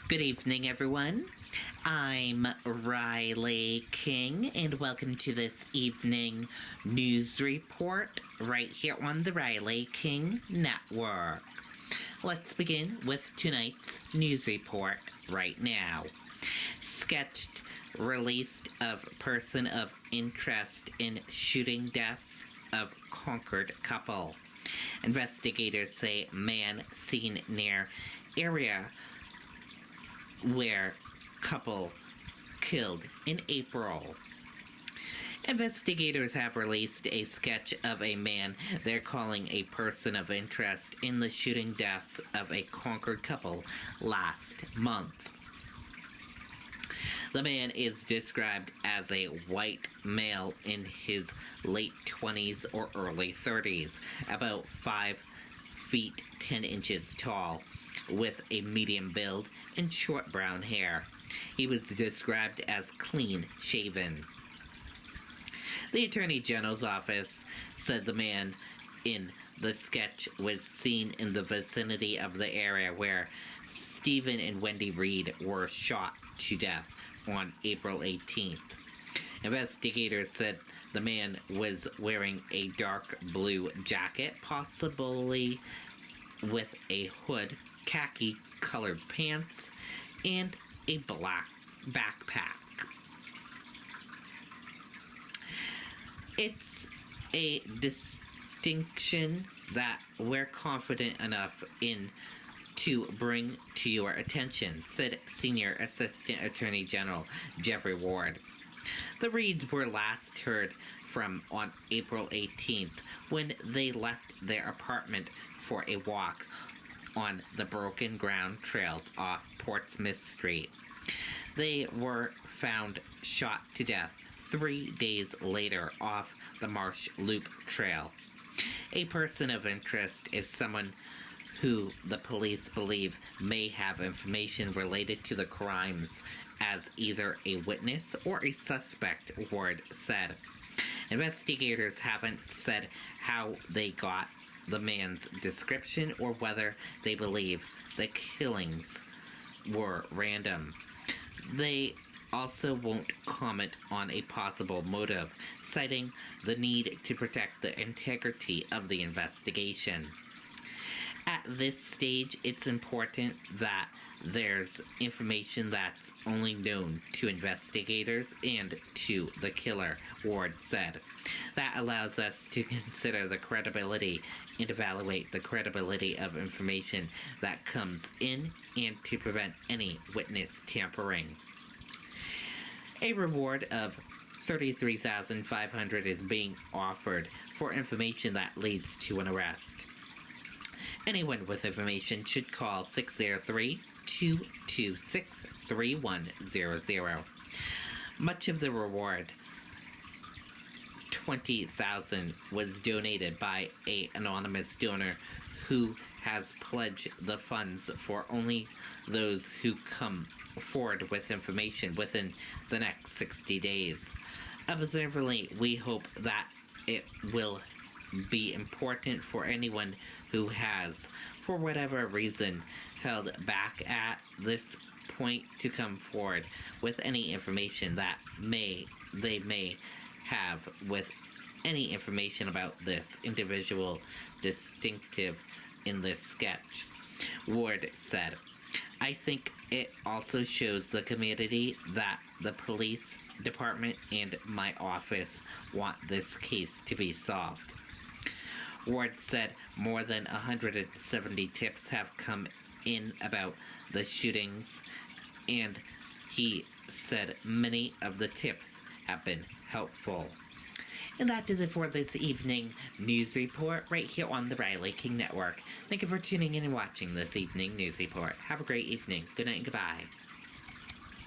Good evening, everyone. I'm Riley King, and welcome to this evening news report right here on the Riley King Network. Let's begin with tonight's news report right now. Sketched released of person of interest in shooting deaths of Concord couple. Investigators say man seen near area where couple killed in April. Investigators have released a sketch of a man they're calling a person of interest in the shooting deaths of a Concord couple last month. The man is described as a white male in his late 20s or early 30s, about 5 feet 10 inches tall, with a medium build and short brown hair. He was described as clean shaven. The Attorney General's office said the man in the sketch was seen in the vicinity of the area where Stephen and Wendy Reed were shot to death on April 18th. Investigators said the man was wearing a dark blue jacket, possibly with a hood, khaki colored pants, and a black backpack. It's a distinction that we're confident enough in to bring to your attention, said Senior Assistant Attorney General Jeffrey Ward. The Reeds were last heard from on April 18th when they left their apartment for a walk on the broken ground trails off Portsmouth Street. They were found shot to death 3 days later off the Marsh Loop Trail. A person of interest is someone who the police believe may have information related to the crimes as either a witness or a suspect, Ward said. Investigators haven't said how they got the man's description or whether they believe the killings were random. They also won't comment on a possible motive, citing the need to protect the integrity of the investigation. At this stage, it's important that there's information that's only known to investigators and to the killer, Ward said. That allows us to consider the credibility and evaluate the credibility of information that comes in and to prevent any witness tampering. A reward of $33,500 is being offered for information that leads to an arrest. Anyone with information should call 603-226-3100. Much of the reward, $20,000, was donated by an anonymous donor who has pledged the funds for only those who come forward with information within the next 60 days. Observantly, we hope that it will be important for anyone who has, for whatever reason, held back at this point to come forward with any information that they may have with any information about this individual distinctive in this sketch, Ward said. I think it also shows the community that the police department and my office want this case to be solved. Ward said more than 170 tips have come in about the shootings, and he said many of the tips have been helpful. And that does it for this evening news report right here on the Riley King Network. Thank you for tuning in and watching this evening news report. Have a great evening. Good night and goodbye.